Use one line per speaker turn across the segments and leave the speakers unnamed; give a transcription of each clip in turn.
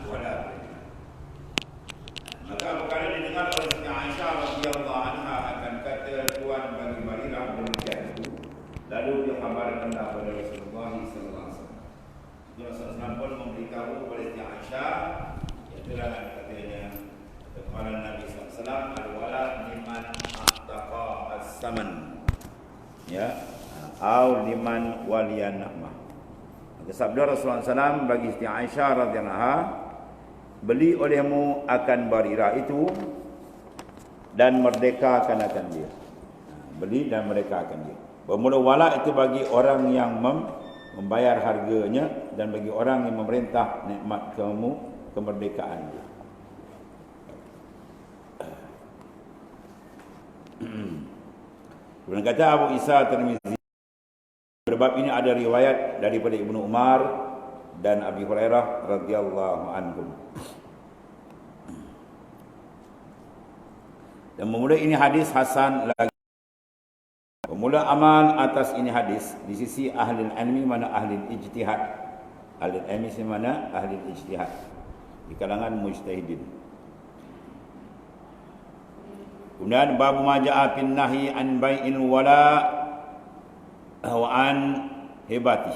wala. Maka perkara didengar oleh Siti Aisyah radhiyallahu anha akan kata tuan bagi Barirah demikian itu, lalu dia kabarkan kepada Rasulullah sallallahu alaihi wasallam. Rasulullah pun memberitahu kepada Siti Aisyah, itulah katanya kepada Nabi sallallahu alaihi wasallam, al-wala liman ataqa as-saman, ya, au liman waliyan na'mah. Maka sabda Rasulullah SAW bagi Siti Aisyah radhiyallahu anha, beli olehmu akan Barirah itu dan merdekakan akan dia. Beli dan merdekakan dia. Bermula wala itu bagi orang yang membayar harganya dan bagi orang yang memerintah nikmat kamu kemerdekaan dia. Kemudian kata Abu Isa Tirmizi, berbab ini ada riwayat daripada Ibnu Umar dan Abi Hurairah radhiyallahu anhum. Dan memulai ini hadis hasan lagi. Pemula amal atas ini hadis di sisi ahli ilmi mana ahli ijtihad. Ahli ilmi mana ahli ijtihad di kalangan mujtahidin. Kemudian bab majaa fin nahi an bai'il wala wa an hibati.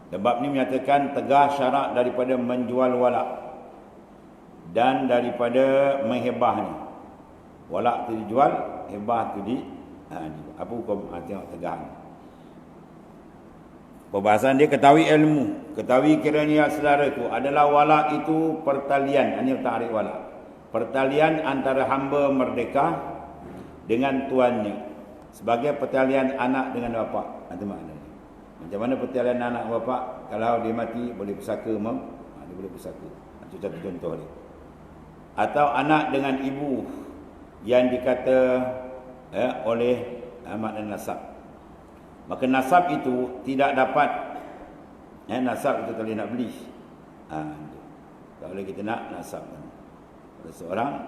Dan bab ini menyatakan tegah syarak daripada menjual wala dan daripada menghibahnya. Wala itu dijual, hibah itu apa hukum? Tengok tegah. Perbahasan dia ketahui ilmu, ketahui kiranya saudara itu adalah wala itu pertalian. Ini takrif wala. Pertalian antara hamba merdeka dengan tuannya. Sebagai pertalian anak dengan bapa. Itu maknanya. Macam mana pertalian anak bapa? Kalau dia mati boleh pusaka, dia boleh pusaka. Itu satu contoh dia. Atau anak dengan ibu yang dikata oleh makna nasab. Maka nasab itu tidak dapat, nasab itu tak boleh nak beli. Tak boleh kita nak nasab seorang,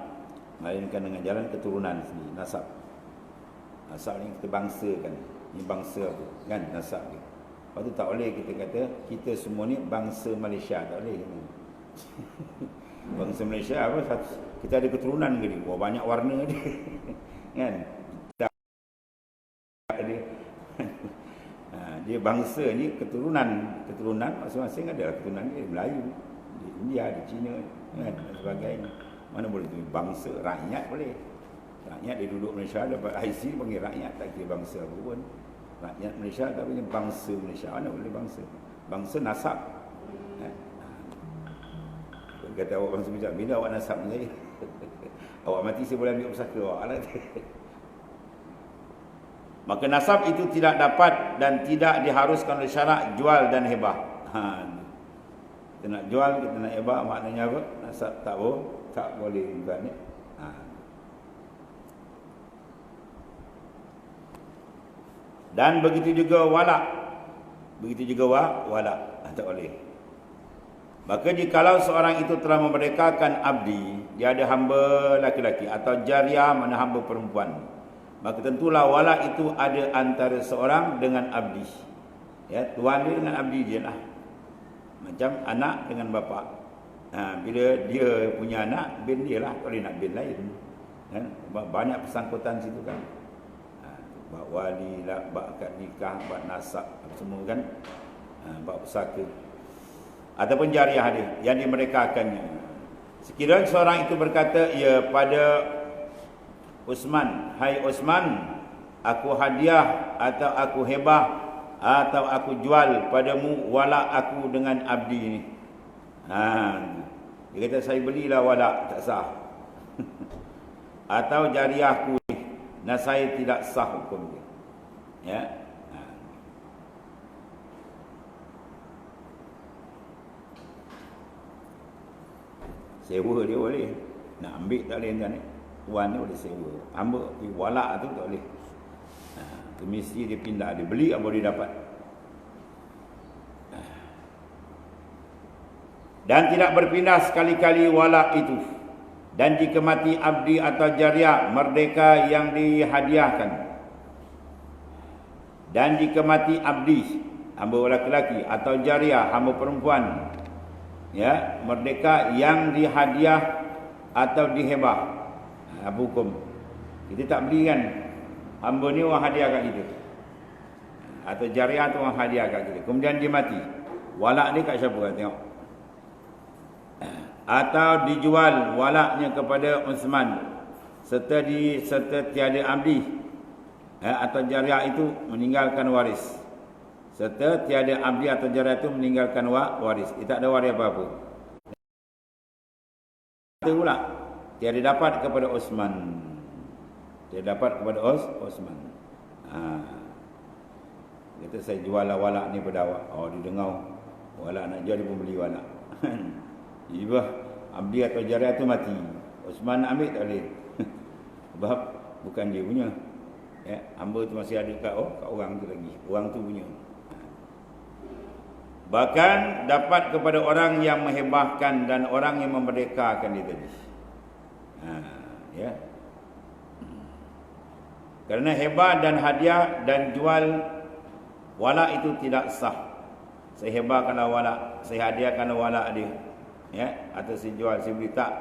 melainkan dengan jalan keturunan sendiri. Nasab, nasab ni kita bangsakan. Ini bangsa tu kan, nasab dia. Lepas tu tak boleh kita kata kita semua ni bangsa Malaysia, tak boleh. Bangsa Malaysia apa? Kita ada keturunan ke dia? Wah, banyak warna dia. Kan? Dia bangsa ni keturunan masing-masing ada keturunan dia, Melayu, di India, di Cina, kan, dan sebagainya. Mana boleh tu bangsa, rakyat boleh. Rakyat dia duduk Malaysia dapat IC panggil rakyat, tak kira bangsa apa pun. Rakyat Malaysia tapi bangsa Malaysia, mana boleh bangsa? Bangsa nasab. Kata awak bangsa Malaysia, bila awak nasab ni saya? Awak mati saya boleh ambil pusaka awak lah. Maka nasab itu tidak dapat dan tidak diharuskan oleh syarak jual dan hibah. Kita nak jual, kita nak hibah, maknanya apa? Nasab tak boleh juga ni. Dan begitu juga wala. Begitu juga wala. Tak boleh. Maka jikalau seorang itu telah memerdekakan abdi, dia ada hamba laki-laki atau jariah, mana hamba perempuan, maka tentulah wala itu ada antara seorang dengan abdi. Ya, tuan dia dengan abdi dia lah. Macam anak dengan bapa. Bila dia punya anak, bin dia lah, tak boleh nak bin lain. Kan? Banyak persangkutan situ kan. Bak wali lah, bak akad nikah, bak nasab, semua kan. Bak pusaka. Ataupun jariah dia yang dimerdekakannya. Sekiranya seorang itu berkata, ya pada Usman, hai Usman, aku hadiah atau aku hebah atau aku jual padamu wala aku dengan abdi ini. Dia kata saya belilah wala, tak sah. Atau jariahku ni, nah saya tidak sah hukum dia. Ya. Sewa dia boleh. Nak ambil tak boleh macam ni. Tuan dia boleh sewa. Hamba wala tu tak boleh. Mesti dia pindah. Dia beli apa dia dapat. Dan tidak berpindah sekali-kali wala itu. Dan jika mati abdi atau jariah merdeka yang dihadiahkan. Dan jika mati abdi, hamba laki-laki atau jariah, hamba perempuan, Ya, merdeka yang dihadiah atau dihibah. Apa hukum? Kita tak beli kan. Hamba ni orang hadiah kat kita. Atau jariah tu orang hadiah kat kita. Kemudian dia mati. Walak ni kat siapa kan tengok. Atau dijual walaknya kepada Uthman serta tiada abdi. Atau jariah itu meninggalkan waris. Serta tiada abdi atau jariah itu meninggalkan waris. Dia tak ada waris apa-apa. Itu pula tiada dapat kepada Uthman. Tiada dapat kepada Uthman. Kata saya jual walak ni pada awak. Oh, dia dengar walak nak jual, dia pun beli walak. Ibah abdi atau jariah tu mati. Uthman nak ambil tak boleh. Sebab bukan dia punya. Ya, hamba tu masih ada kat orang tu lagi. Orang tu punya. Bahkan dapat kepada orang yang menghibahkan dan orang yang memerdekakan dia tadi. Ya. Kerana hibah dan hadiah dan jual walak itu tidak sah. Saya hibahkanlah walak, saya hadiahkanlah walak dia. Ya, atau saya jual, saya beli, tak.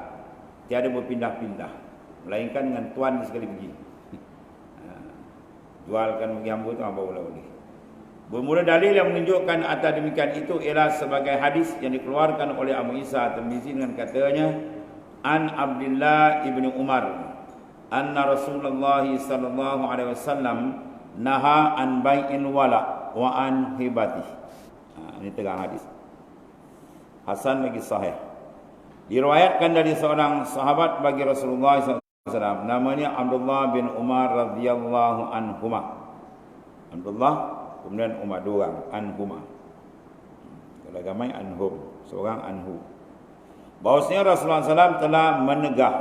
Tiada berpindah-pindah. Melainkan dengan tuan sekali pergi. Jualkan bagi hamba tu apa boleh. Bermula dalil yang menunjukkan atas demikian itu ialah sebagai hadis yang dikeluarkan oleh Abu Isa Tirmizi dengan katanya, An Abdullah ibni Umar anna Rasulullah sallallahu alaihi wasallam naha an bai'in wala wa an hibati. Ini terang hadis. Hasan lagi sahih. Diriwayatkan dari seorang sahabat bagi Rasulullah sallallahu alaihi wasallam, namanya Abdullah bin Umar radhiyallahu anhuma. Abdullah kemudian Umar, dua orang, anhuma. Kalau gamai anhum, seorang anhu. Bahwasanya Rasulullah SAW telah menegah,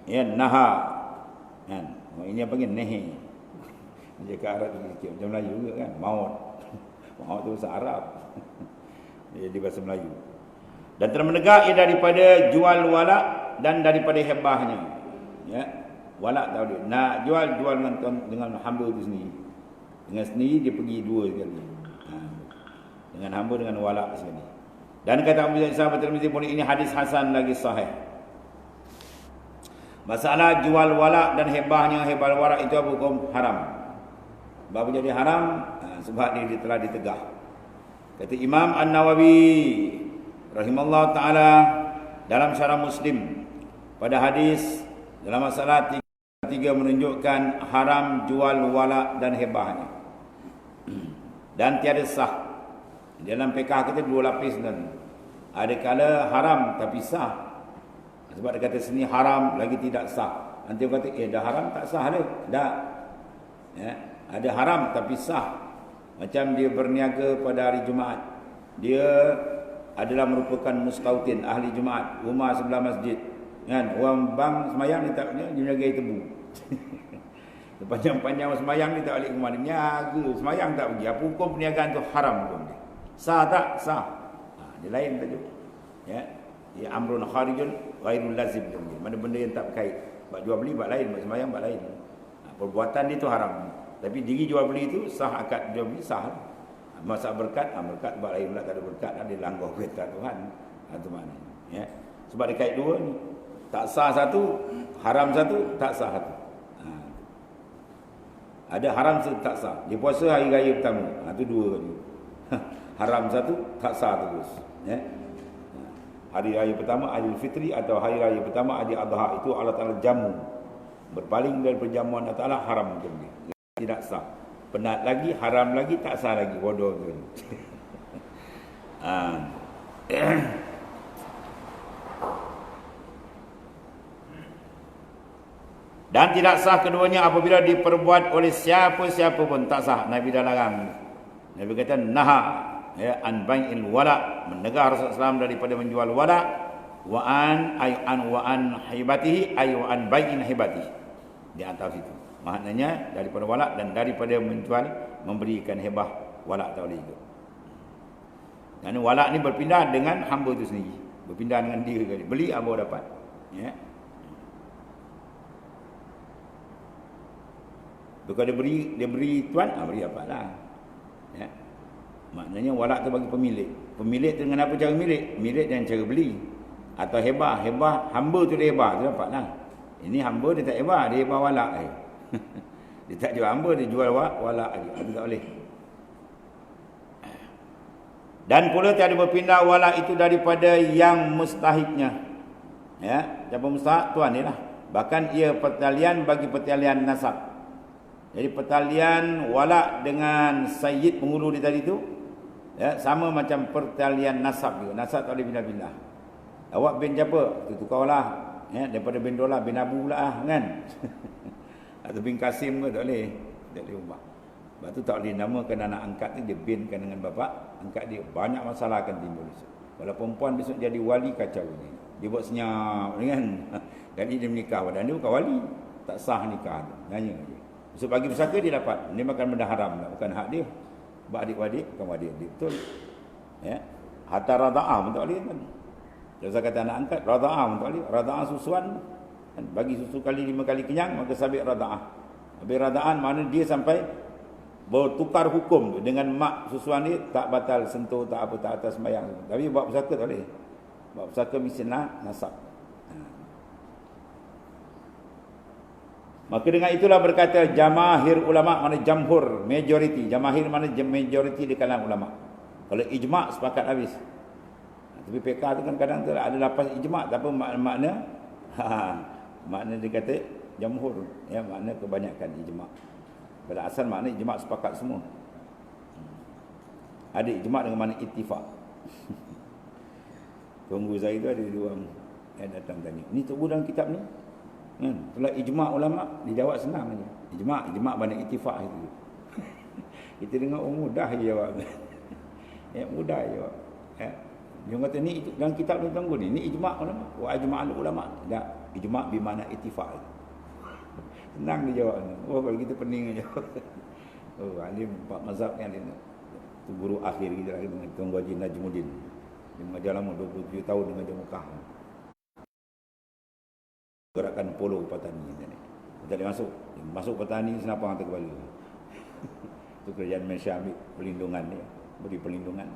ya, naha. Kan? Ini apa panggil nehi. Dia ke Arab sikit, macam Melayu juga kan, maut. Maut tu bahasa Arab. Dia di bahasa Melayu. Dan telah menegah ia daripada jual walak dan daripada hebahnya. Ya, walak tak boleh. Nak jual dengan hamba tu sendiri. Dengan sendiri dia pergi dua sekali. Dengan hamba dengan walak sekali. Dan kata Abu Isa Tirmizi pun ini hadis hasan lagi sahih. Masalah jual walak dan hebahnya, hebah walak itu hukum haram. Sebab jadi haram? Sebab dia telah ditegah. Kata Imam An-Nawawi rahimallahu ta'ala dalam syarah Muslim pada hadis dalam masalah tiga menunjukkan haram jual walak dan hebahnya. Dan tiada sah. Dalam fiqh kita dua lapis dan ada kala haram tapi sah. Sebab dia kata sini haram lagi tidak sah. Nanti dia kata dah haram tak sah dah. Tak. Ya, ada haram tapi sah. Macam dia berniaga pada hari Jumaat. Dia adalah merupakan mustautin, ahli Jumaat, rumah sebelah masjid. Kan, orang bang semayang dia tak punya, dia niaga tebu. Sepanjang-panjang semayang dia tak balik ke rumah, dia niaga, semayang tak pergi. Apa hukum perniagaan tu haram hukum dia? Sah tak? Sah. Dia lain tajuk. Ya. Dia amrun kharijun ghairul lazim dia. Mana benda yang tak berkait. Bab jual beli bab lain, bab semayang bab lain. Perbuatan dia tu haram. Tapi diri jual beli tu sah, akad jual beli sah. Masa berkat, berkat bab lain pula, tak ada berkat, dia langgar perintah Tuhan. Itu mana? Ya. Sebab dia kait dua ni. Tak sah satu, haram satu, tak sah satu. Ada haram satu, tak sah. Dia puasa hari raya pertama. Itu dua kali. Haram satu, tak sah terus. Ya. Hari raya pertama Aidil Fitri atau hari raya pertama Aidil Adha itu Allah Ta'ala jamu. Berpaling dari perjamuan Allah Ta'ala haram macam ni. Tidak sah. Penat lagi, haram lagi, tak sah lagi. Bodoh tu. Dan tidak sah keduanya apabila diperbuat oleh siapa-siapa pun, tak sah. Nabi dah larang. Nabi kata naha, ya, an bai'il wala, menegah Rasulullah SAW daripada menjual wala, wa an hibatihi ay wa an bai'in hibatihi. Di atas itu. Maknanya daripada walak dan daripada menjual, memberikan hebah walak tak boleh juga. Kerana walak ni berpindah dengan hamba itu sendiri. Berpindah dengan dia kali. Beli apa dapat. Ya. Kalau dia beri tuan, beri apa lah. Ya. Maknanya walak tu bagi pemilik. Pemilik tu dengan apa cara milik? Milik dengan cara beli. Atau hebah. Hebah, hamba tu dia hebah. Tu dampaklah. Ini hamba dia tak hebah. Dia hebah walak je. Dia tak jual hamba, dia jual walak je. Itu tak boleh. Dan pula tiada berpindah walak itu daripada yang mustahiknya. Ya, siapa mustahik? Tuan ni lah. Bahkan ia pertalian bagi pertalian nasab. Jadi pertalian walak dengan sayyid penghulu dia tadi tu, ya, sama macam pertalian nasab juga. Nasab tak boleh pindah-pindah. Awak bin siapa? Tukarlah, ya, daripada bin Dolah bin Abu lah kan. Atau bin Kasim ke tak boleh. Tak boleh ubah. Sebab tu tak boleh namakan anak angkat tu dia binkan dengan bapa angkat dia. Banyak masalah akan timbul besok. Kalau perempuan besok jadi wali kacau ni. Dia buat senyap kan. Jadi dia menikah padahal dia bukan wali. Tak sah nikah tu. Nanya je. Besok pagi bersaka dia dapat. Dia makan benda haram lah. Bukan hak dia. Sebab adik-adik bukan adik-adik. Betul. Ya. Hatta rada'ah pun tak boleh kan. Kalau saya kata anak angkat, rada'ah pun tak boleh. Rada'ah susuan. Kan? Bagi susu kali 5 kali kenyang, maka sabit rada'ah. Habis rada'an mana dia sampai bertukar hukum tu. Dengan mak susuan dia, tak batal sentuh, tak apa, tak atas sembahyang. Tapi buat pusaka tak boleh. Buat pusaka mesti nasab. Maka dengan itulah berkata jamahir ulama, mana jamhur, majority. Jamahir mana majority di kalangan ulama. Kalau ijma' sepakat habis. Tapi PK tu kan kadang tu ada lapas ijma' tapi makna makna dia kata jamhur, ya, makna kebanyakan ijma'. Pada asal makna ijma' sepakat semua. Ada ijma' dengan makna ittifaq. Tunggu saya tu ada dua orang yang datang tanya, ni tu dalam kitab ni kan, itulah ijma' ulama. Dijawab senang aja. Ijma' mana ittifaq itu. Kita dengar mudah je jawab. Ya, mudah je jawab. Ya. Dia kata ni dalam kitab ni tunggu ni ijma' ulama. Wa ajma'ul ulama. Tak, ijma' bermakna ittifaq. Senang dia jawab. Oh, kalau kita pening aja. Oh, alim Pak mazhab yang dia tu guru akhir kita lagi dengan Tuan Haji Najmuddin. Dia mengajar lama 27 tahun dengan Jamu Mekah. Gerakan polo petani ni. Tak boleh masuk petani senapang atas kepala. Itu kerajaan Malaysia ambil perlindungan dia, beri perlindungan.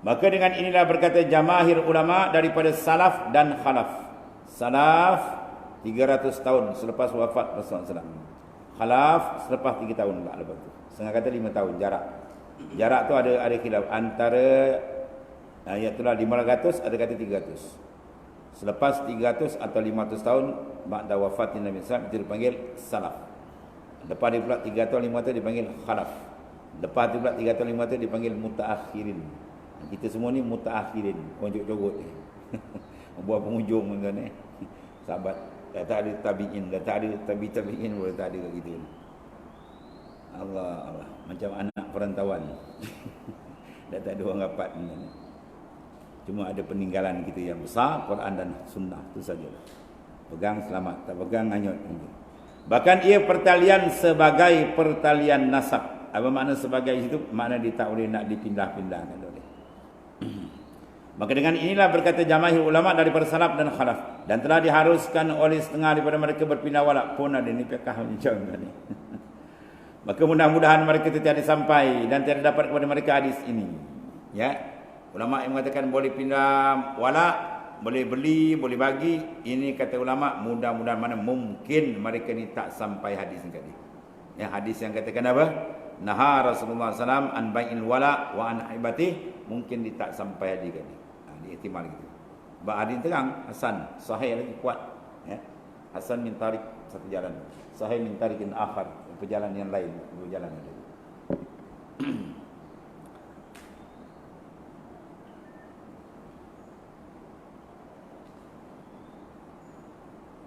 Maka dengan inilah berkata jamahir ulama daripada salaf dan khalaf. Salaf 300 tahun selepas wafat Rasulullah SAW. Khalaf selepas 3 tahun lepas tu. Setengah kata 5 tahun jarak. Jarak tu ada khilaf antara itulah 500, ada kata 300. Selepas 300 atau 500 tahun ba'da wafatin Nabi SAW itu dipanggil salaf. Lepas dia pula 3 atau 5 tahun dipanggil khalaf. Lepas tu pula 3 atau 5 tahun dipanggil mutaakhirin. Kita semua ni mutaakhirin, konjok-jogok ni. Buat penghujung tuan ni. Sahabat tak ada tabi'in, tak ada tabi'in boleh tak ada kat kita. Allah macam anak perantauan. Dah tak ada orang rapat ni. Cuma ada peninggalan kita yang besar, Quran dan Sunnah, itu sajalah. Pegang selamat, tak pegang hanyut. Bahkan ia pertalian sebagai pertalian nasab. Apa makna sebagai itu? Makna dia tak boleh nak dipindah-pindahkan. Maka dengan inilah berkata jamahir ulama daripada salaf dan khalaf, dan telah diharuskan oleh setengah daripada mereka berpindah walak pun ada ni fiqh macam ni. Maka mudah-mudahan mereka tiada sampai dan tiada dapat kepada mereka hadis ini. Ya. Ulama yang mengatakan boleh pindah walak, boleh beli, boleh bagi. Ini kata ulama, mudah-mudahan mana mungkin mereka ni tak sampai hadis ni tadi. Ya, hadis yang katakan apa? Naha Rasulullah SAW an bai'il wala wa an hibati, mungkin dia tak sampai hadis tadi. Dia ihtimal gitu. Sebab hadis terang, hasan, sahih lagi kuat. Ya. Hasan min tarik satu jalan. Sahih min tarikin akhar, perjalanan yang lain, dua jalan ada.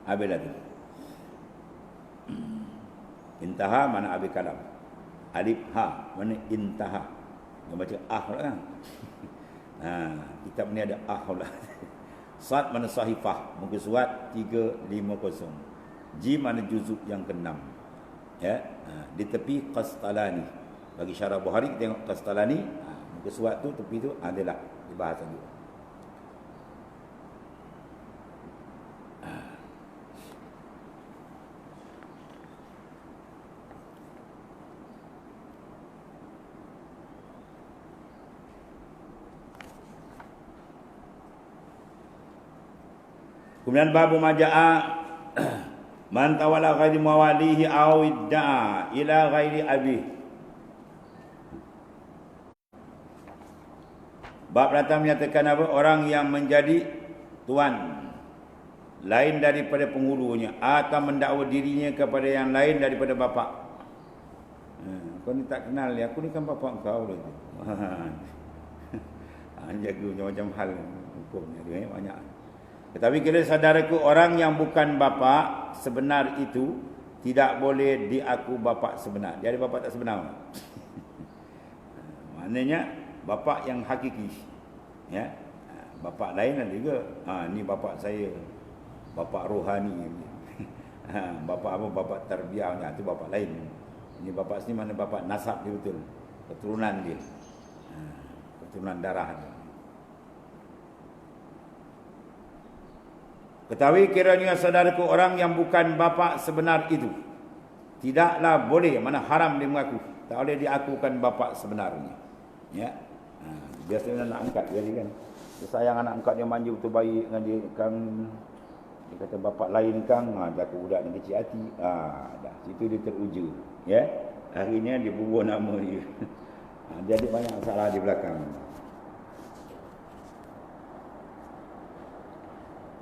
Habis lagi. Intaha mana habis kalam. Alif ha mana intaha. Dia baca ah lah. Kitab ni ada ah lah. Sad mana sahifah, muka surat 350. Jim mana juzuk yang ke-6. Ya, di tepi Qastalani. Bagi syarah Bukhari tengok Qastalani, muka surat tu tepi tu adalah dibahas juga. Kemudian babu majaa man tawalla ghairi mawalihi aw idda'a ila ghairi abi. Bab datang menyatakan apa? Orang yang menjadi tuan lain daripada penghulunya atau mendakwa dirinya kepada yang lain daripada bapa. Kau ni tak kenal dia, aku ni kan bapa kau dah. Jaga macam hal hukumnya dia banyak. Tetapi kira saudaraku, orang yang bukan bapa sebenar itu tidak boleh diaku bapa sebenar. Dia ada bapa tak sebenar. Maknanya bapa yang hakiki. Ya. Bapa lain ada juga. Ni bapa saya. Bapa rohani. Bapa apa? Bapa tarbiyah. Itu bapa lain. Ini bapa sini mana bapa nasab dia betul. Keturunan dia. Keturunan darah dia. Ketahui kiranya saudaraku, orang yang bukan bapa sebenar itu tidaklah boleh, mana haram dia mengaku, tak boleh diakukan bapa sebenarnya. Ya. Biasanya anak angkat jadi kan. Sayang anak angkat dia manja betul baik dengan dia kan. Dia kata bapa lain kang, jaga budak ni kecil hati. Dah situ dia teruja. Ya. Akhirnya dia bubuh nama dia. Jadi banyak masalah di belakang.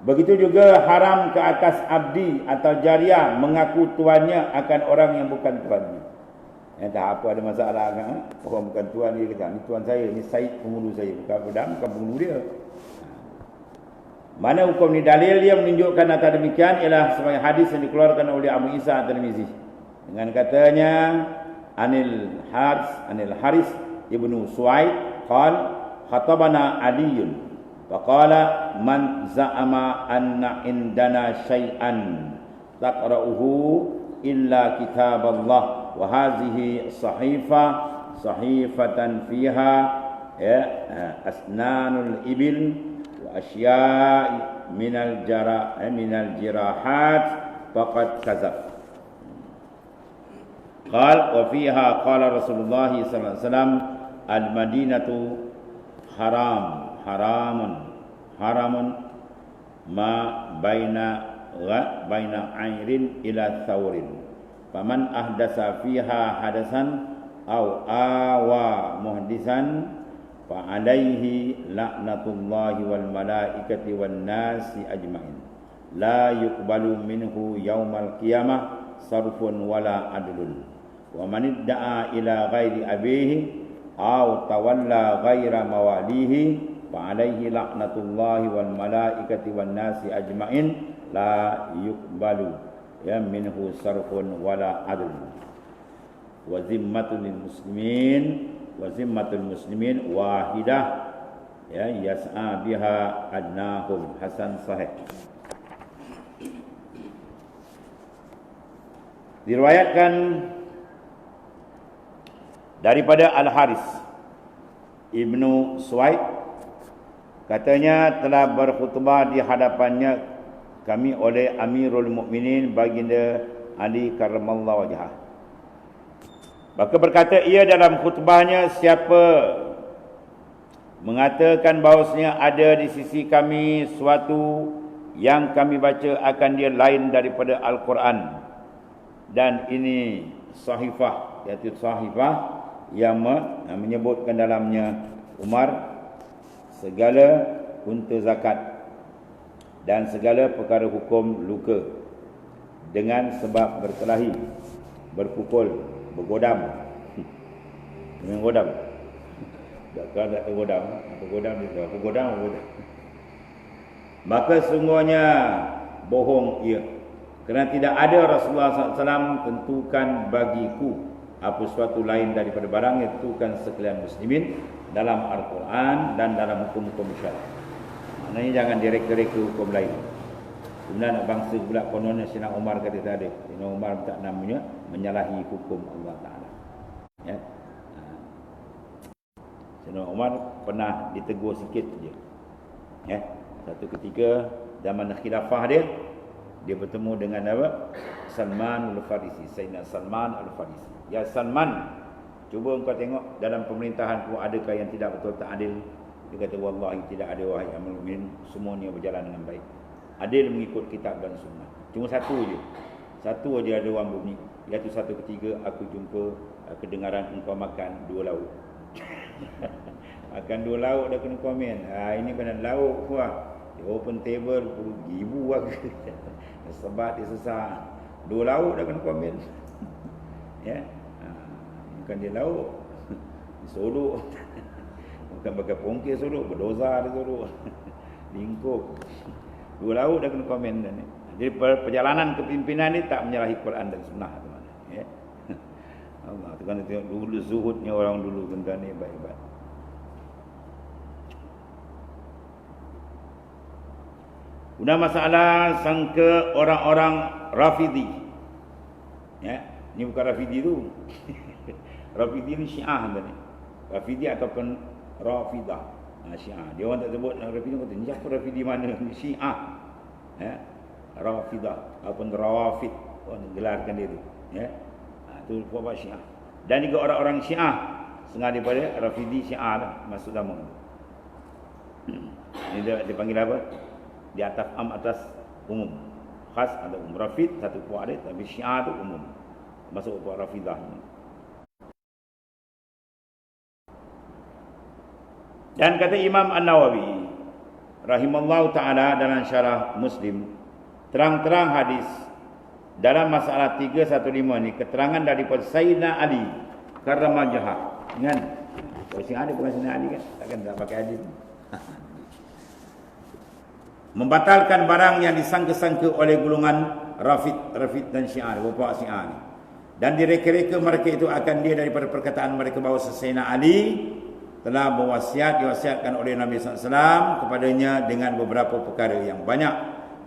Begitu juga haram ke atas abdi atau jariah mengaku tuannya akan orang yang bukan tuannya. Tak apa ada masalah kan? Orang bukan tuan dia kata, ni tuan saya, ni Said penghulu saya, bukan penghulu dia. Mana hukum ni? Dalil dia menunjukkan atas demikian ialah sebagai hadis yang dikeluarkan oleh Abu Isa At-Tirmizi dengan katanya Anil Haris ibnu Suaid qala khatabana Aliyun faqala man za'ama anna indana syai'an taqra'uhu illa kitab Allah wa hadhihi sahifatan fiha asnanul ibil wa asya'i minal jirahat faqad kazab. Qal wa fiha qala Rasulullah sallallahu alaihi wasallam al-Madinatu haramun ma baina airin ila thawrin faman ahdasa fiha hadasan aw awa muhdisan fa alaihi laknatullahi wal malaikati wan nasi ajmain la yuqbalu minhu yaumal qiyamah sarfun wala adlun wa man idda'a ila ghairi abihi aw tawalla ghaira mawalihi fa alaihi laknatullahi wal malaikati wan nasi ajmain la yuqbalu minhu sarfun wala adl wa zimmatul muslimin wahidah yas'a biha adnahum hasan sahih. Diriwayatkan daripada Al-Haris Ibnu Suaid katanya telah berkhutbah di hadapannya kami oleh Amirul Mukminin baginda Ali karramallahu wajhah. Maka berkata ia dalam khutbahnya, siapa mengatakan bahawasanya ada di sisi kami suatu yang kami baca akan dia lain daripada Al-Quran, dan ini sahifah, iaitu sahifah yang menyebutkan dalamnya Umar segala unta zakat dan segala perkara hukum luka dengan sebab berkelahi, berpukul, bergodam. Menggodam. Tak tergodam, bergodam. Maka sungguhnya bohong ia, kerana tidak ada Rasulullah SAW tentukan bagiku apa sesuatu lain daripada barang yang tentukan sekalian muslimin dalam Al-Quran dan dalam hukum-hukum syar'i. Maknanya jangan direka-reka hukum lain. Kemudian nak bangsa pula kononnya Sayyidina Umar kata tadi, Sayyidina Umar tak namanya menyalahi hukum Allah Ta'ala. Ya. Sayyidina Umar pernah ditegur sikit je. Ya. Satu ketika zaman khilafah dia bertemu dengan apa? Salman Al-Farisi, Sayyidina Salman Al-Farisi. Ya Salman, cuba engkau tengok dalam pemerintahanku adakah yang tidak betul tak adil? Dia kata wallahi tidak ada wahai amirul mukminin, semuanya berjalan dengan baik. adil mengikut kitab dan sunnah. Cuma satu je. Satu aja ada orang bunyi, iaitu satu ketiga aku jumpa kedengaran engkau makan 2 lauk. Makan 2 lauk dah kena komen. Ini bukan lauk kuah. Dia open table ribu aku. Sebat dia sesat. 2 lauk dah kena komen. Ya. Bukan dia lauk. Sodok. Bukan pakai pongkir sodok, berdosa dia sodok. Lingkup. 2 lauk dah kena komen dah ni. Jadi perjalanan kepimpinan ni tak menyalahi Quran dan sunnah, teman. Ya. Allah tu kan tengok dulu zuhudnya orang dulu tentang ni baik-baik. Sudah masalah sangka orang-orang Rafidi. Ya, ni bukan Rafidi tu. Rafidi ni Syiah tadi. Rafidi ataupun Rafidah. Syiah. Dia orang tak sebut Rafidi, kata ni siapa Rafidi mana? Ni Syiah. Ya. Rafidah ataupun Rawafid, orang gelarkan dia tu. Ya. Itu apa Syiah. Dan juga orang-orang Syiah setengah daripada Rafidi Syiah lah, masuk nama. Ini dia dipanggil apa? Di atas atas umum. Khas ada Rafid satu puak dia, tapi Syiah tu umum. Masuk puak Rafidah. Dan kata Imam An-Nawawi rahimallahu taala dalam syarah Muslim, terang-terang hadis dalam masalah 315 ni keterangan daripada Sayyidina Ali Karramajah. Kan? Kalau sing ada bukan Sayyidina Ali kan? Takkan tak pakai hadis. Membatalkan barang yang disangka-sangka oleh golongan Rafid dan Syiah, bapa Syiah ni. Dan direka-reka mereka itu akan dia daripada perkataan mereka bahawa Sayyidina Ali telah diwasiatkan oleh Nabi SAW kepadanya dengan beberapa perkara yang banyak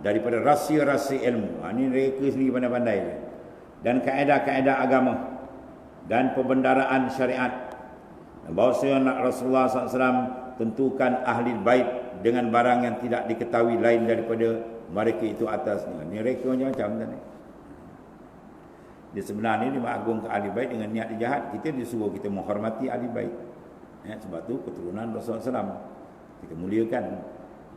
daripada rahsia-rahsia ilmu. Ini mereka sendiri pandai-pandai. Dan kaedah-kaedah agama dan pembendaraan syariat. Bahawa Rasulullah SAW tentukan ahli bait dengan barang yang tidak diketahui lain daripada mereka itu atasnya. Ini mereka macam-macam tadi. Dia sebenarnya dia mengagungkan ahli bait dengan niat jahat. Kita disuruh kita menghormati ahli bait. Ya, sebab tu keturunan Rasulullah SAW kita muliakan.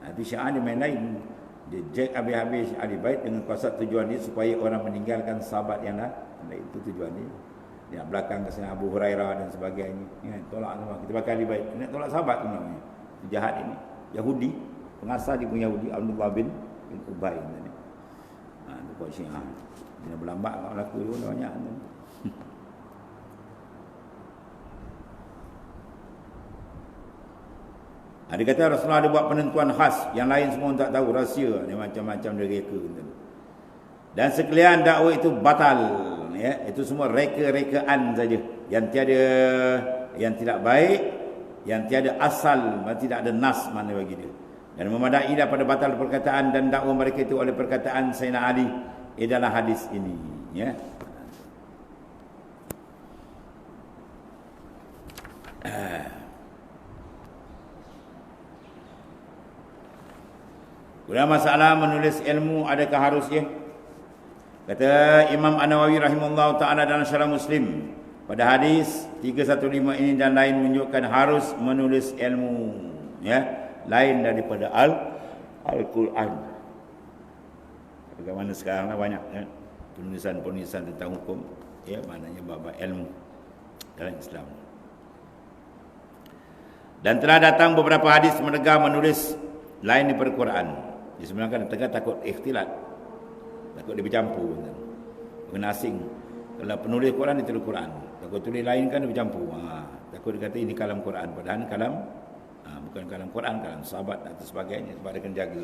Tapi Syiah dia main lain. Dia jack habis-habis ahli bait dengan kuasa tujuan dia supaya orang meninggalkan sahabat yang lain. Itu tujuan dia. Dia belakang kesan Abu Hurairah dan sebagainya. Ya, tolak semua. Kita pakai ahli bait. Nak tolak sahabat tu namanya. Jahat ini. Yahudi. Pengasas dia pun Yahudi. Abdullah bin Ubay tadi. Itu buat Syiah. Dia berlambat kalau laku dia pun banyak. Dia kata Rasulullah ada buat penentuan khas, yang lain semua tak tahu, rahsia. Dia macam-macam dia reka. Dan sekalian dakwah itu batal, ya, itu semua reka-rekaan saja, yang tiada, yang tidak baik, yang tiada asal, tidak ada nas mana bagi dia. Dan memadai daripada batal perkataan dan dakwah mereka itu oleh perkataan Sayyidina Ali adalah hadis ini, ya. Kemudian masalah menulis ilmu adakah harusnya? Kata Imam An-Nawawi rahimahullah ta'ala dalam syarah Muslim, pada hadis 315 ini dan lain menunjukkan harus menulis ilmu, ya, lain daripada Al-Quran. Bagaimana sekarang lah banyak, ya, penulisan-penulisan tentang hukum, ya, maknanya bab ilmu dalam Islam. Dan telah datang beberapa hadis menegah menulis lain daripada Quran. Dia sebenarnya kan takut ikhtilat, takut dia bercampur, kena asing. Kalau penulis Quran dia tulis Quran, takut tulis lain kan dia bercampur. Takut dia kata ini kalam Quran, padahal kalam bukan kalam Quran, kalam sahabat dan sebagainya, sebab dia kena jaga.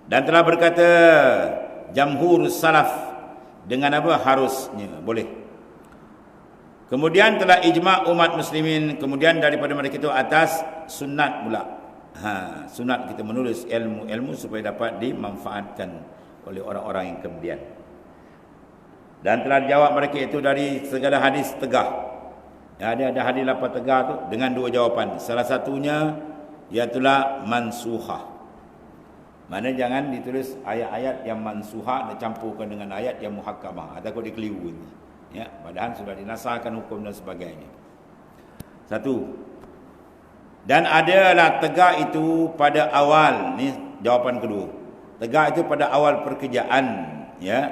Dan telah berkata jamhur salaf dengan apa harusnya boleh. Kemudian telah ijma' umat muslimin, kemudian daripada mereka itu atas sunat pula. Sunat kita menulis ilmu-ilmu supaya dapat dimanfaatkan oleh orang-orang yang kemudian. Dan telah dijawab mereka itu dari segala hadis tegah. Ya, ada hadis lapan tegah tu dengan dua jawapan. Salah satunya iaitulah mansuhah. Mana jangan ditulis ayat-ayat yang mansuhah dan campurkan dengan ayat yang muhakkamah. Takut dia keliru ni. Ya, padahal sudah dinasahkan hukum dan sebagainya. Satu. Dan adalah tegak itu pada awal, ni jawapan kedua. Tegak itu pada awal perkerjaan, ya,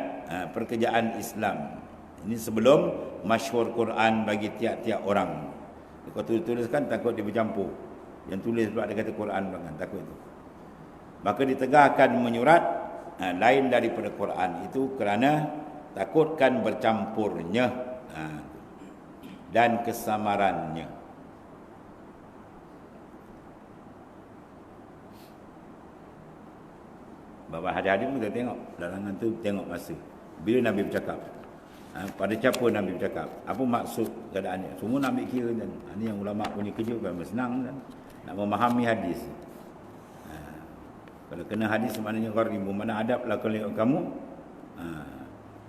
perkerjaan Islam. Ini sebelum masyhur Quran bagi tiap-tiap orang. Kalau tulis-tuliskan takut dia bercampur. Yang tulis pula dia kata Quran belakang, takut itu. Maka ditegakkan menyurat lain daripada Quran itu kerana takutkan bercampurnya dan kesamarannya. Bapak hadis-hadis kita tengok larangan tu, tengok masa bila Nabi bercakap, pada siapa Nabi bercakap, apa maksud keadaannya, semua nak ambil kira kan. Ini yang ulama punya kerja kan, senang kan, nak memahami hadis. Kalau kena hadis maknanya gharibu, mana adablah kalau kamu,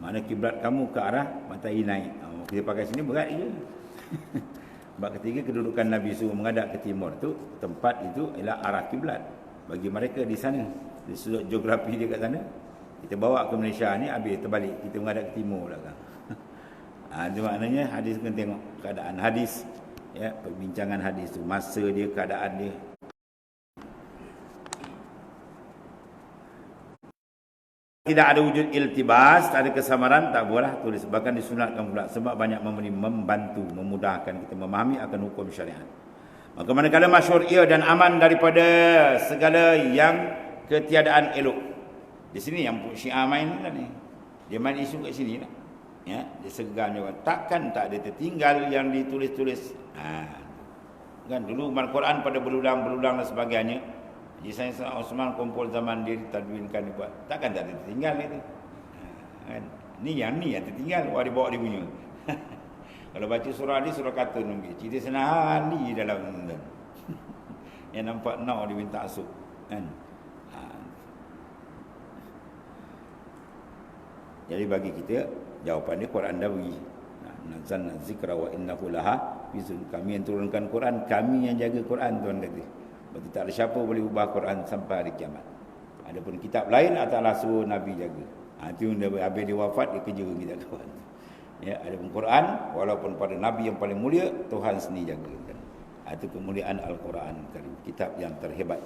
mana kiblat kamu ke arah matahari naik. Kita pakai sini berat je. Bab ketiga, kedudukan Nabi suruh menghadap ke timur tu, tempat itu ialah arah kiblat bagi mereka di sana. Di sudut geografi dia kat sana, kita bawa ke Malaysia ni habis terbalik, kita menghadap ke timur belakang. Itu maknanya hadis kena tengok keadaan hadis, ya, perbincangan hadis tu, masa dia, keadaan dia. Tidak ada wujud iltibas, tak ada kesamaran, tak boleh tulis. Bahkan disunatkan pula sebab banyak membantu, memudahkan kita memahami akan hukum syariat. Maka manakala masyhur ia dan aman daripada segala yang ketiadaan elok. Di sini yang Syiah main lah ni. Dia main isu kat sini lah. Ya, dia segan juga. Takkan tak ada tertinggal yang ditulis-tulis. Kan dulu Al-Quran pada berulang-berulang dan sebagainya. Haji Sayyidina Osman kumpul zaman dia ditadwinkan dibuat. Takkan tak ada tertinggal itu. Kan? Ni yang tertinggal. Wah, dibawa dia punya. Kalau baca surah ni, surah kata nunggu. Cerita senahan ni dalam kan. Yang nampak nak dia minta asuk. Kan? Jadi bagi kita, jawapan dia Quran dah bagi. Nazzalna zikra wa innahu lahafizun. Kami yang turunkan Quran, kami yang jaga Quran, Tuhan kata. Berarti tak ada siapa boleh ubah Quran sampai hari kiamat. Adapun kitab lain Allah suruh Nabi jaga. Itu yang habis dia wafat, dia kerja kitab Quran. Ya, adapun Quran, walaupun pada Nabi yang paling mulia, Tuhan sendiri jaga. Itu kemuliaan Al-Quran, kitab yang terhebat.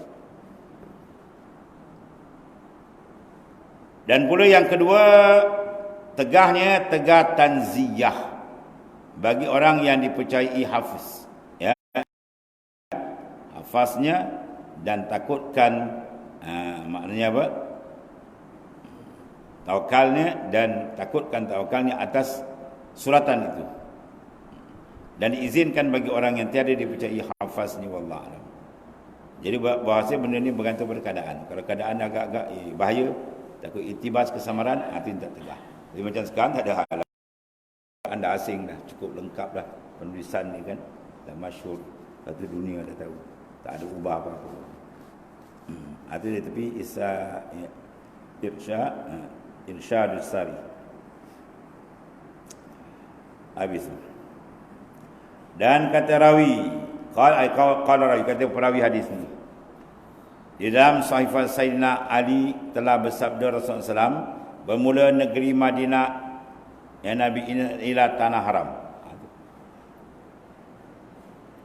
Dan pula yang kedua, tegahnya tegah tanziyah bagi orang yang dipercayai hafiz, ya, hafaznya, dan takutkan maknanya apa, tawakalnya, dan takutkan tawakalnya atas suratan itu, dan diizinkan bagi orang yang tiada dipercayai hafaz ni, wallah alam. Jadi bahasa benda ni bergantung pada keadaan. Kalau keadaan agak-agak bahaya, takut itibas kesamaran, itu tak tegah. Jadi macam sekarang tak ada hal. Anda asing dah, cukup lengkap dah penulisan ni kan, dah masyhur, satu dunia dah tahu. Tak ada ubah apa-apa. Itu dia tepi Irsyadus Sari. Habis. Dan kata rawi, qala rawi, kata perawi hadis ni, di dalam Sahifah Sayyidina Ali telah bersabda Rasulullah SAW, bermula negeri Madinah yang Nabi ila tanah haram.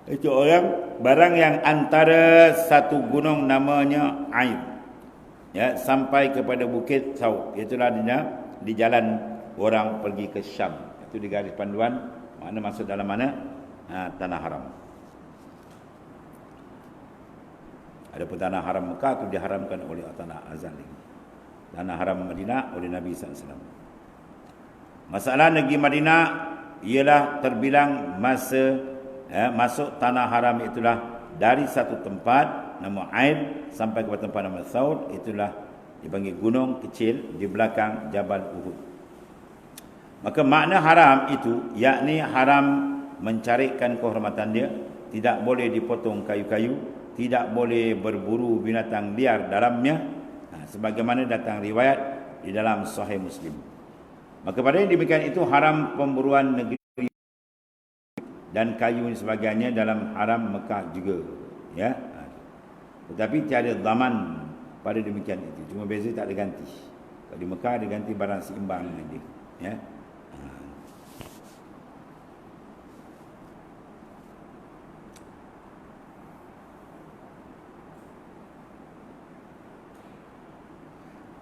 Itu orang barang yang antara satu gunung namanya Aib, ya, sampai kepada bukit Saud. Itulah di jalan orang pergi ke Syam. Itu di garis panduan mana masuk dalam mana tanah haram. Adapun tanah haram Mekah itu diharamkan oleh tanah Azali. Tanah haram Madinah oleh Nabi SAW. Masalah negeri Madinah ialah terbilang masa masuk tanah haram itulah dari satu tempat nama Aib sampai ke tempat nama Saud, itulah dipanggil gunung kecil di belakang Jabal Uhud. Maka makna haram itu yakni haram mencarikan kehormatan dia, tidak boleh dipotong kayu-kayu, tidak boleh berburu binatang liar dalamnya, sebagaimana datang riwayat di dalam Sahih Muslim. Maka pada yang demikian itu haram pemburuan negeri dan kayu dan sebagainya dalam haram Mekah juga, ya. Tetapi tiada zaman pada demikian itu, cuma beza tak ada ganti. Kalau di Mekah ada ganti barang seimbang dengan dia, ya.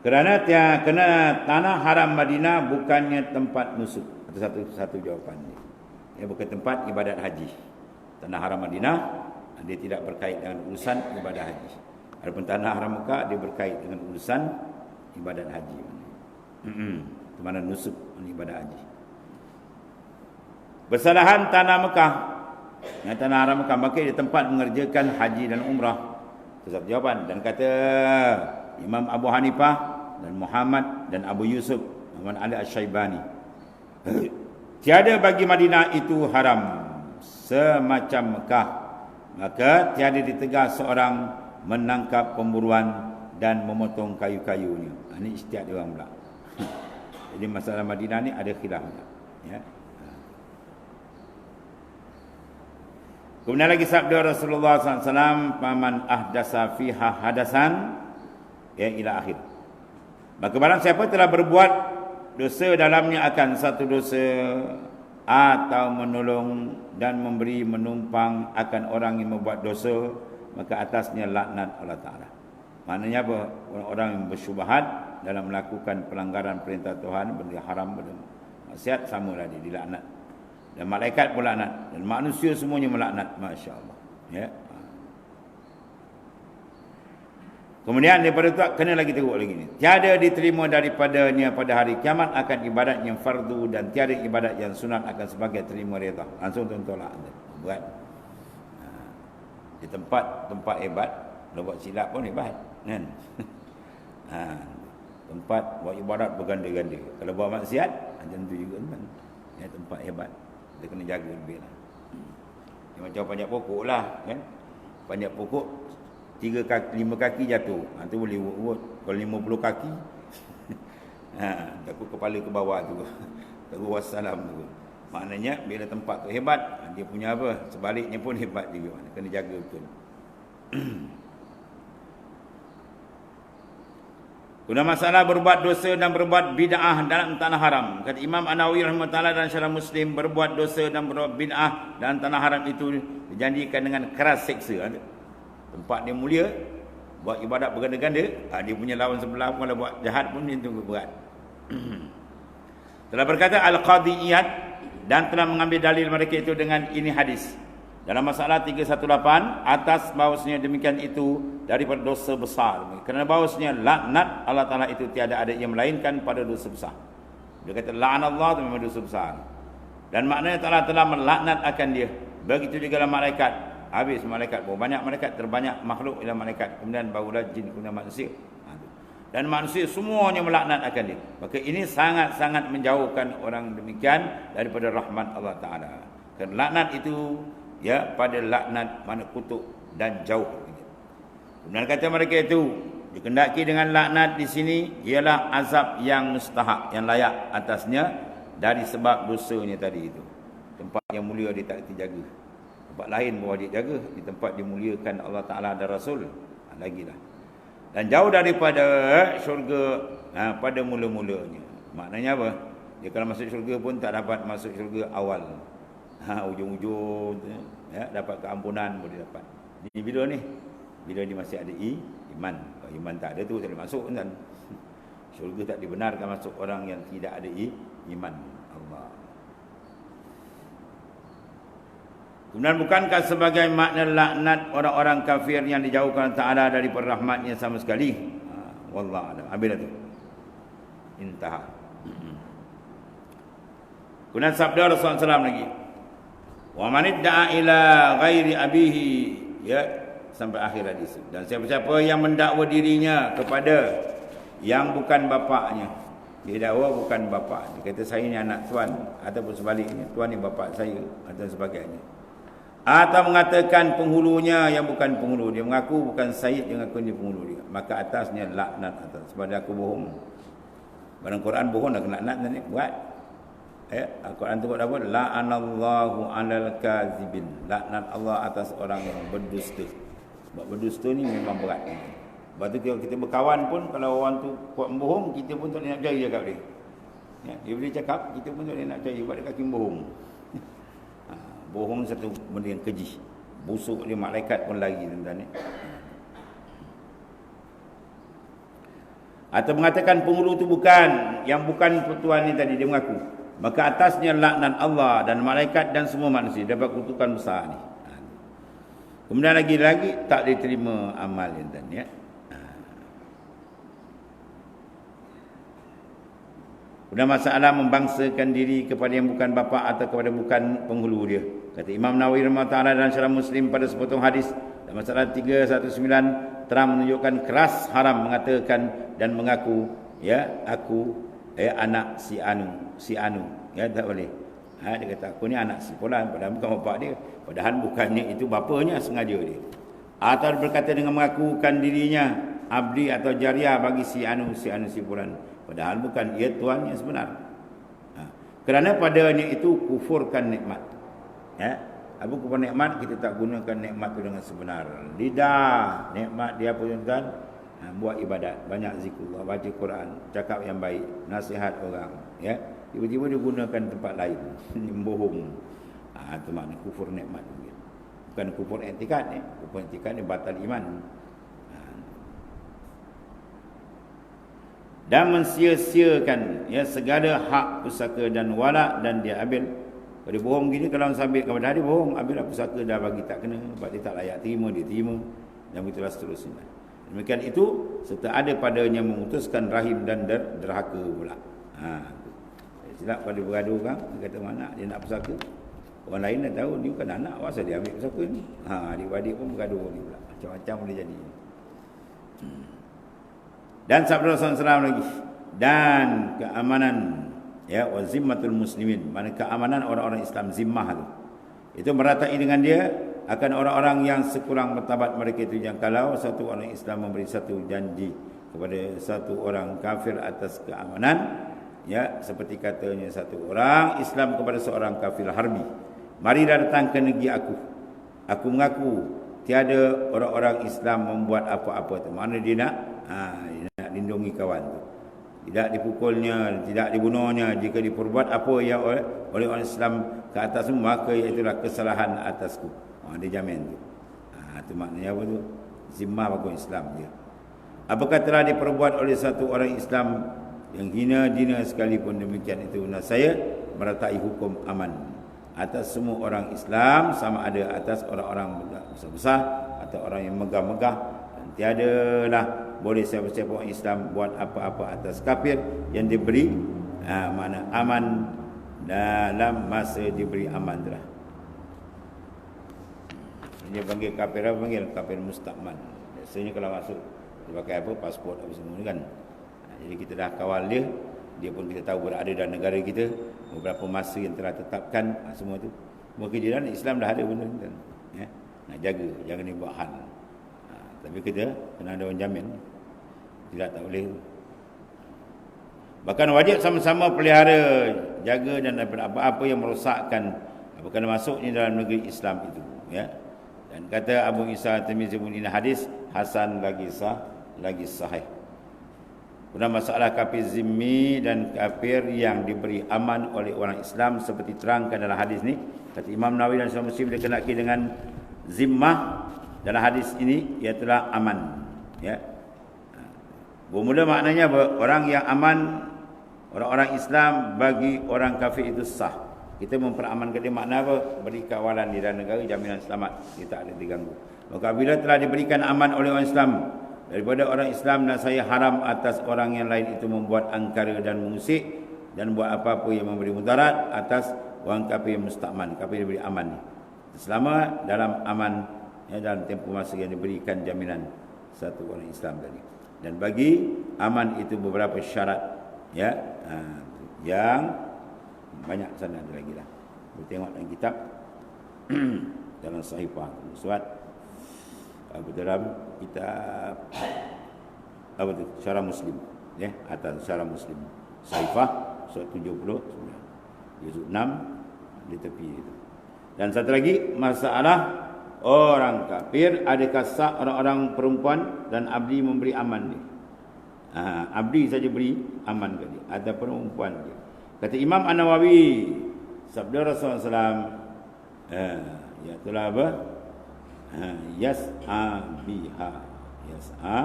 Kerana tanah haram Madinah bukannya tempat nusuk. Itu satu jawapan dia. Ia bukan tempat ibadat haji. Tanah haram Madinah dia tidak berkait dengan urusan ibadat haji. Adapun tanah haram Mekah dia berkait dengan urusan ibadat haji. Di mana nusuk ibadat haji. Bersalahan tanah Mekah. Tanah haram Mekah maka dia tempat mengerjakan haji dan umrah. Itu satu jawapan. Dan kata Imam Abu Hanifah dan Muhammad dan Abu Yusuf Muhammad Ali Asy-Syaibani, tiada bagi Madinah itu haram semacam Mekah, maka tiada ditegah seorang menangkap pemburuan dan memotong kayu-kayunya. Ini ijtihad dia orang pula. Jadi masalah Madinah ni ada khilaf, ya. Kemudian lagi sabda Rasulullah SAW, "Faman ahdasa fiha hadasan," ya, ila akhir. Maka barang siapa telah berbuat dosa dalamnya akan satu dosa, atau menolong dan memberi menumpang akan orang yang membuat dosa, maka atasnya laknat Allah Ta'ala. Maknanya apa? Orang-orang yang bersyubhat dalam melakukan pelanggaran perintah Tuhan, benda haram, benda maksiat, samalah dia dilaknat. Dan malaikat pun laknat, dan manusia semuanya melaknat. Masya Allah, ya. Kemudian daripada itu kena lagi teruk lagi ni. Tiada diterima daripadanya pada hari kiamat akan ibadat yang fardu, dan tiada ibadat yang sunat akan sebagai terima redha. Langsung tolak. Berat. Di tempat hebat, kalau buat silap pun hebat, kan? Tempat buat ibadat berganda-ganda. Kalau buat maksiat macam tu juga, kan? Ya, tempat hebat. Kita kena jaga lebih lah. Macam panjat pokok lah, kan? Panjat pokok 5 kaki jatuh. Itu boleh urut. Kalau 50 kaki takut kepala ke bawah tu. Takut wassalam tu. Maknanya bila tempat tu hebat, dia punya apa? Sebaliknya pun hebat juga. Kena jaga betul. Guna masalah berbuat dosa dan berbuat bid'ah dalam tanah haram. Kata Imam An-Nawawi rahimahullah dalam Syarah Muslim, berbuat dosa dan berbuat bid'ah dalam tanah haram itu dijanjikan dengan keras seksa. Tempat dia mulia, buat ibadat berganda-ganda, dia punya lawan sebelah pun kalau buat jahat pun dia tunggu berat. Telah berkata Al-Qadhi Iyad, dan telah mengambil dalil mereka itu dengan ini hadis. Dalam masalah 318, atas bahawasanya demikian itu daripada dosa besar. Kerana bahawasanya laknat Allah Ta'ala itu tiada ada yang melainkan pada dosa besar. Dia kata la'anallah itu memang dosa besar. Dan maknanya Allah telah melaknat akan dia. Begitu juga dalam malaikat. Habis malaikat, banyak malaikat, terbanyak makhluk ialah malaikat, kemudian barulah jin, kemudian manusia. Dan manusia semuanya melaknat akan dia. Maka ini sangat-sangat menjauhkan orang demikian daripada rahmat Allah Ta'ala. Kerana laknat itu, ya, pada laknat mana kutuk dan jauh. Kemudian kata mereka itu, dikendaki dengan laknat di sini ialah azab yang mustahak, yang layak atasnya dari sebab dosanya tadi itu. Tempat yang mulia dia tak terjaga. Tempat lain bahawa dia jaga, di tempat dimuliakan Allah Ta'ala dan Rasul, lagilah. Dan jauh daripada syurga pada mula-mulanya. Maknanya apa? Dia kalau masuk syurga pun tak dapat masuk syurga awal. Ujung-ujung, ya, dapat keampunan boleh dapat. Ini bila ni? Bila dia masih ada iman. Kalau iman tak ada tu tak boleh masuk, kan? Syurga tak dibenarkan masuk orang yang tidak ada iman. Allah. Kemudian bukankah sebagai makna laknat orang-orang kafir yang dijauhkan Ta'ala dari rahmatnya sama sekali? Wallah alam. Habis tu. Intah. Kemudian sabda Rasulullah SAW lagi. Wa man idda'a ila ghairi abihi, ya, sampai akhir hadis. Dan siapa-siapa yang mendakwa dirinya kepada yang bukan bapaknya, dia dakwa bukan bapak. Dia kata saya ni anak tuan, ataupun sebaliknya, tuan ni bapak saya, atau sebagainya. Atau mengatakan penghulunya yang bukan penghulu. Dia mengaku bukan Sayyid, dia mengaku dia penghulu dia. Maka atasnya laknat atas. Sebab aku bohong. Barang Quran bohong dah kena laknat ni. Buat. Al-Quran tu buat apa? La'anallahu alal kazibin. Laknat Allah atas orang yang berdusta. Sebab berdusta ni memang berat. Sebab tu kalau kita berkawan pun, kalau orang tu kuat bohong, kita pun tak boleh nak percaya cakap dia. Ya, dia boleh cakap, kita pun tak boleh nak percaya. Sebab dia kaki bohong. Bohong satu benda yang keji. Busuk dia, malaikat pun lagi tentang ni. atau mengatakan penghulu itu bukan, yang bukan tuan ni tadi dia mengaku, maka atasnya laknat Allah dan malaikat dan semua manusia. Dapat kutukan besar ni. Kemudian lagi-lagi tak diterima amal yang tadi, ya. Kemudian masalah membangsakan diri kepada yang bukan bapa atau kepada bukan penghulu dia. Kata Imam Nawawi rahimahullah dalam Syarah Muslim pada sepotong hadis dalam masalah 319 terang menunjukkan keras haram mengatakan dan mengaku, ya, aku anak si anu, ya, tak boleh. Dia kata aku ni anak si fulan, padahal bukan bapa dia, padahal bukannya itu bapanya, sengaja dia. Atau berkata dengan mengakukan dirinya abdi atau jariah bagi si anu si fulan, padahal bukan ia tuan yang sebenar. Kerana padanya itu kufurkan nikmat. Ya, apa kufur nikmat? Kita tak gunakan nikmat itu dengan sebenar. Lidah nikmat dia punykan, buat ibadat, banyak zikrullah, baca Quran, cakap yang baik, nasihat orang, ya. Tiba-tiba dia gunakan tempat lain, bohong. Itu makna kufur nikmat. Bukan kufur i'tikad ni. Kufur i'tikad ni batal iman. Dan mensia-siakan, ya, segala hak pusaka dan wala, dan dia ambil. Kalau dia bohong gini, kalau sambil kepada dia bohong, ambil pusaka dah bagi tak kena, sebab dia tak layak terima, dia terima, dan begitulah seterusnya. Demikian itu serta ada padanya memutuskan rahim dan derhaka pula. Silap pada bergaduh orang, dia kata mana dia nak pusaka. Orang lain dah tahu ni bukan anak, asal dia ambil pusaka ni. Adik-adik pun bergaduh ni pula. Macam-macam boleh jadi. Dan sabda Rasulullah SAW lagi, dan keamanan, ya, wa zimmatul muslimin, mana keamanan orang-orang Islam, zimmah itu meratai dengan dia akan orang-orang yang sekurang martabat mereka itu, yang kalau satu orang Islam memberi satu janji kepada satu orang kafir atas keamanan, ya, seperti katanya satu orang Islam kepada seorang kafir harbi, marilah datang ke negeri aku mengaku tiada orang-orang Islam membuat apa-apa tu. Mana dia nak lindungi kawan tu, tidak dipukulnya, tidak dibunuhnya jika diperbuat apa yang oleh orang Islam ke atasmu, maka itulah kesalahan atasku. Dia jamin tu. Itu maknanya apa tu? Zimmah bagi Islam dia. Apakah telah diperbuat oleh satu orang Islam yang hina-dina sekalipun, demikian itu saya meratai hukum aman atas semua orang Islam, sama ada atas orang-orang besar-besar atau orang yang megah-megah, dan tiadalah boleh siapa-siapa orang Islam buat apa-apa atas kafir yang diberi mana aman dalam masa diberi aman telah. Dia panggil kafir apa? Panggil kafir musta'man. Biasanya kalau masuk dia pakai apa? Pasport apa semua ni kan. Jadi kita dah kawal dia, dia pun kita tahu berada dalam negara kita, beberapa masa yang telah tetapkan, semua tu. Mungkin dia dalam Islam dah ada benda ni kan. Ya? Nak jaga, jangan dibuat hal. Tapi kita kena ada orang jamin. Tidak, tak boleh. Bahkan wajib sama-sama pelihara, jaga dan daripada apa-apa yang merosakkan kerana masuknya dalam negeri Islam itu, ya. Dan kata Abu Isa Tirmizi pun, ini hadis hasan lagi sahih. Kemudian masalah kafir zimmi dan kafir yang diberi aman oleh orang Islam seperti terangkan dalam hadis ni. Kata Imam Nawawi dan Syarah Muslim dikenaki dengan zimmah dalam hadis ini, ialah aman, ya. Bermula maknanya orang yang aman, orang-orang Islam bagi orang kafir itu sah. Kita memperamankan dia, makna apa? Beri kawalan di dalam negara, jaminan selamat, dia tak ada diganggu. Maka bila telah diberikan aman oleh orang Islam daripada orang Islam, dan saya haram atas orang yang lain itu membuat angkara dan mengusik dan buat apa-apa yang memberi mudarat atas orang kafir musta'man, kafir diberi aman, selama dalam aman, ya, dalam tempoh masa yang diberikan jaminan satu orang Islam tadi. Dan bagi aman itu beberapa syarat, ya, yang banyak sana ada lagi lah. Kita tengok dalam kitab dalam Sahifah Surat dalam kitab apa tu, Syarah Muslim, ya, atas Syarah Muslim Sahifah surat 79 juzuk 6 di tepi itu. Dan satu lagi masalah orang kafir, adakah sah orang-orang perempuan dan abdi memberi aman dia? Abdi saja beri aman ke dia ataupun perempuan dia? Kata Imam An-Nawawi, sabda Rasulullah SAW, iaitu apa? Yas'a biha, yas'a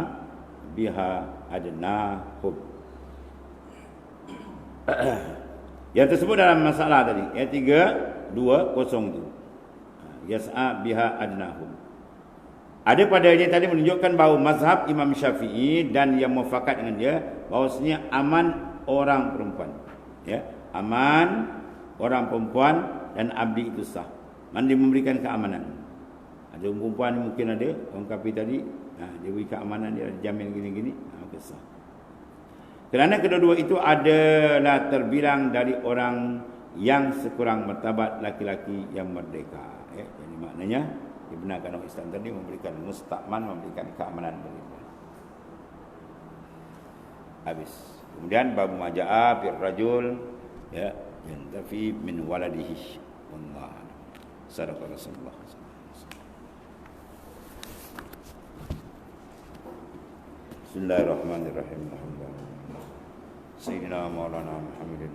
biha adnahum. Yang tersebut dalam masalah tadi, ayat 320 itu. Yas'a biha adnahum. Ada padanya tadi menunjukkan bahawa mazhab Imam Syafi'i dan yang muafakat dengan dia bahawasanya aman orang perempuan. Ya, aman orang perempuan dan abdi itu sah. Mandi memberikan keamanan. Ada orang perempuan mungkin ada orang kafir tadi, dia beri keamanan, dia jamin gini-gini, maka sah. Kerana kedua-dua itu adalah terbilang dari orang yang sekurang martabat laki-laki yang merdeka. Ya, jadi maknanya dibenarkan oleh Islam tadi memberikan musta'man, memberikan keamanan bagi dia. Habis. Kemudian bab maja'a bir rajul ya yantafi min waladihi. Wallahu a'lam. Sadaqa Rasulullah. Bismillahirrahmanirrahim. Sayyidina Maulana Muhammadin